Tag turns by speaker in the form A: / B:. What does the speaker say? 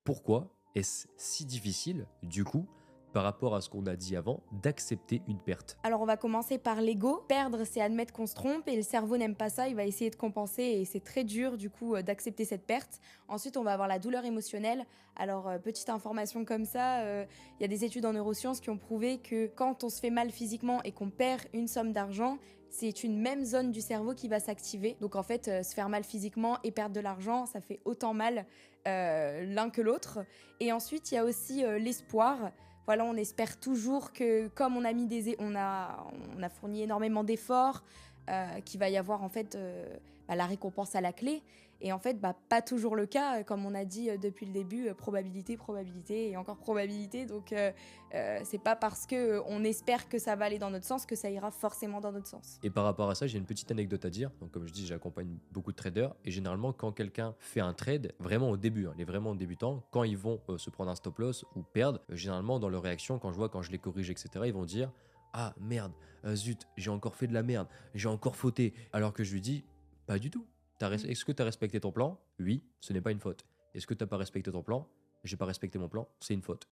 A: pourquoi est-ce si difficile, du coup, par rapport à ce qu'on a dit avant, d'accepter une perte?
B: Alors on va commencer par l'ego. Perdre, c'est admettre qu'on se trompe et le cerveau n'aime pas ça, il va essayer de compenser et c'est très dur du coup d'accepter cette perte. Ensuite on va avoir la douleur émotionnelle. Alors petite information comme ça, il y a des études en neurosciences qui ont prouvé que quand on se fait mal physiquement et qu'on perd une somme d'argent, c'est une même zone du cerveau qui va s'activer. Donc en fait, se faire mal physiquement et perdre de l'argent, ça fait autant mal l'un que l'autre. Et ensuite, il y a aussi l'espoir. Voilà, on espère toujours que comme on a mis on a fourni énormément d'efforts, qu'il va y avoir en fait la récompense à la clé. Et en fait, pas toujours le cas, comme on a dit depuis le début, probabilité, probabilité et encore probabilité. Donc c'est pas parce que on espère que ça va aller dans notre sens que ça ira forcément dans notre sens.
A: Et par rapport à ça, j'ai une petite anecdote à dire. Donc, comme je dis, j'accompagne beaucoup de traders. Et généralement, quand quelqu'un fait un trade, vraiment au début, les vraiment débutants, quand ils vont se prendre un stop loss ou perdre, généralement, dans leur réaction, quand je les corrige, etc., ils vont dire: ah merde, zut, j'ai encore fait de la merde, j'ai encore fauté. Alors que je lui dis: pas du tout.
B: Mm.
A: Est-ce que tu as respecté ton plan? Oui, ce n'est pas une faute. Est-ce que tu n'as pas respecté ton plan? J'ai pas respecté mon plan, c'est une faute.